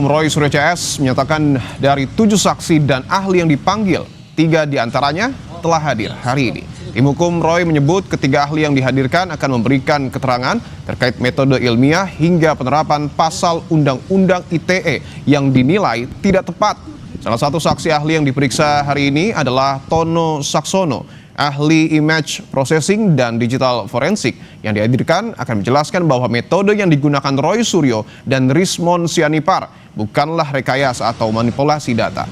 Roy Suryo CS menyatakan dari 7 saksi dan ahli yang dipanggil, 3 diantaranya telah hadir hari ini. Tim hukum Roy menyebut ketiga ahli yang dihadirkan akan memberikan keterangan terkait metode ilmiah hingga penerapan pasal Undang-Undang ITE yang dinilai tidak tepat. Salah satu saksi ahli yang diperiksa hari ini adalah Tono Saksono, ahli image processing dan digital forensik. Yang dihadirkan akan menjelaskan bahwa metode yang digunakan Roy Suryo dan Rismon Sianipar bukanlah rekayasa atau manipulasi data.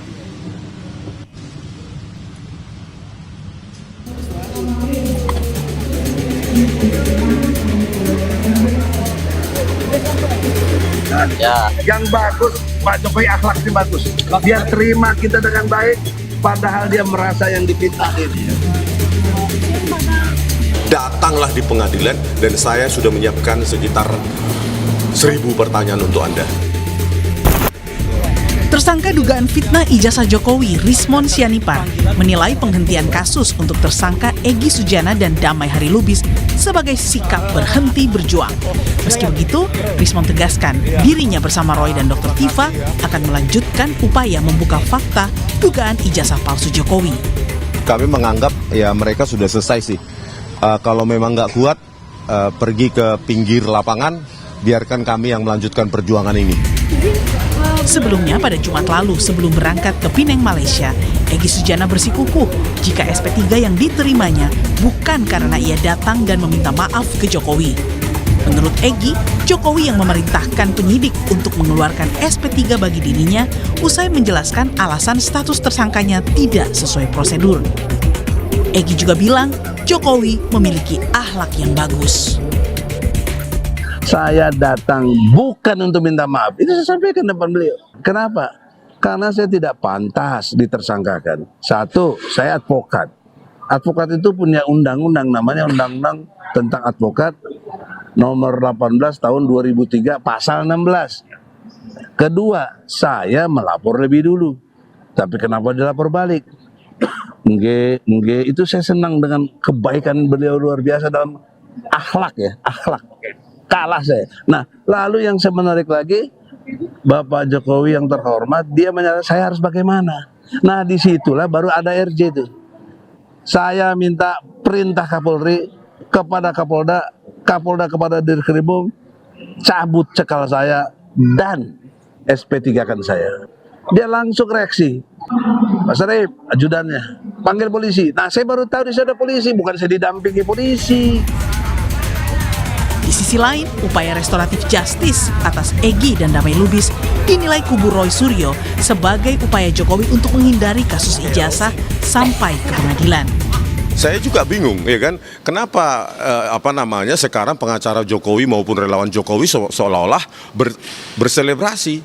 Ya. Yang bagus, Pak Jokowi akhlaknya bagus. Dia terima kita dengan baik, padahal dia merasa yang dipintain. Datanglah di pengadilan dan saya sudah menyiapkan sekitar 1000 pertanyaan untuk Anda. Tersangka dugaan fitnah ijazah Jokowi, Rismon Sianipar, menilai penghentian kasus untuk tersangka Egy Sujana dan Damai Harilubis sebagai sikap berhenti berjuang. Meski begitu, Rismon tegaskan dirinya bersama Roy dan Dr. Tifa akan melanjutkan upaya membuka fakta dugaan ijazah palsu Jokowi. Kami menganggap ya mereka sudah selesai sih. Kalau memang nggak kuat, pergi ke pinggir lapangan, biarkan kami yang melanjutkan perjuangan ini. Sebelumnya pada Jumat lalu sebelum berangkat ke Penang, Malaysia, Egy Sujana bersikukuh jika SP3 yang diterimanya bukan karena ia datang dan meminta maaf ke Jokowi. Menurut Egy, Jokowi yang memerintahkan penyidik untuk mengeluarkan SP3 bagi dirinya usai menjelaskan alasan status tersangkanya tidak sesuai prosedur. Egy juga bilang Jokowi memiliki akhlak yang bagus. Saya datang bukan untuk minta maaf. Itu saya sampaikan depan beliau. Kenapa? Karena saya tidak pantas ditersangkakan. Satu, saya advokat. Advokat itu punya undang-undang, namanya Undang-Undang tentang Advokat nomor 18 tahun 2003 pasal 16. Kedua, saya melapor lebih dulu. Tapi kenapa dilapor balik? Itu saya senang dengan kebaikan beliau luar biasa dalam akhlak ya, akhlak. Kalah saya. Nah, lalu yang saya menarik lagi, Bapak Jokowi yang terhormat, dia menyatakan saya harus bagaimana. Nah, disitulah baru ada RJ itu. Saya minta perintah Kapolri kepada Kapolda, Kapolda kepada Dirkrimum, cabut cekal saya dan SP3 kan saya. Dia langsung reaksi. Pak Sarip, ajudannya, panggil polisi. Nah, saya baru tahu di sana ada polisi, bukan saya didampingi polisi. Di sisi lain, upaya restoratif justice atas Egy dan Damai Lubis dinilai kubu Roy Suryo sebagai upaya Jokowi untuk menghindari kasus ijazah sampai ke pengadilan. Saya juga bingung, ya kan? Kenapa sekarang pengacara Jokowi maupun relawan Jokowi seolah-olah berselebrasi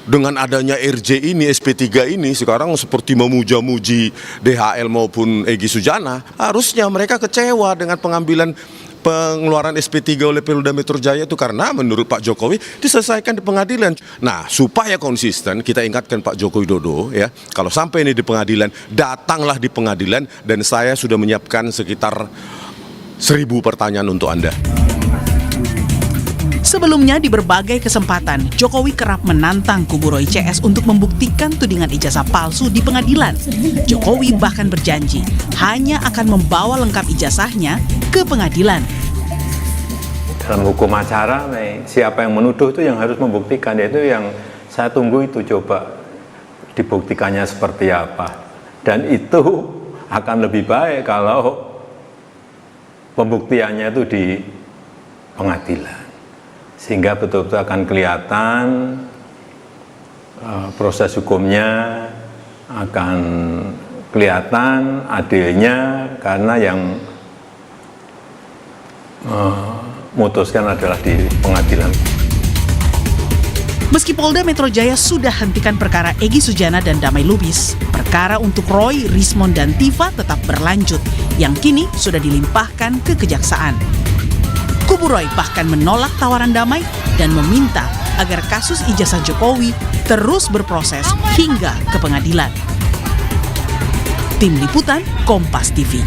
dengan adanya RJ ini, SP3 ini sekarang seperti memuja-muji DHL maupun Egy Sujana. Harusnya mereka kecewa dengan pengeluaran SP3 oleh Polda Metro Jaya itu karena menurut Pak Jokowi diselesaikan di pengadilan. Nah, supaya konsisten kita ingatkan Pak Joko Widodo ya, kalau sampai ini di pengadilan, datanglah di pengadilan dan saya sudah menyiapkan sekitar 1000 pertanyaan untuk Anda. Sebelumnya di berbagai kesempatan, Jokowi kerap menantang kubu Roy CS untuk membuktikan tudingan ijazah palsu di pengadilan. Jokowi bahkan berjanji hanya akan membawa lengkap ijazahnya ke pengadilan. Dalam hukum acara, siapa yang menuduh itu yang harus membuktikan, yaitu yang saya tunggu itu coba dibuktikannya seperti apa. Dan itu akan lebih baik kalau pembuktiannya itu di pengadilan. Sehingga betul-betul akan kelihatan proses hukumnya, akan kelihatan adilnya, karena yang memutuskan adalah di pengadilan. Meski Polda Metro Jaya sudah hentikan perkara Egy Sujana dan Damai Lubis, perkara untuk Roy, Rismon, dan Tifa tetap berlanjut, yang kini sudah dilimpahkan ke kejaksaan. Kubu Roy bahkan menolak tawaran Damai dan meminta agar kasus ijazah Jokowi terus berproses hingga ke pengadilan. Tim Liputan Kompas TV.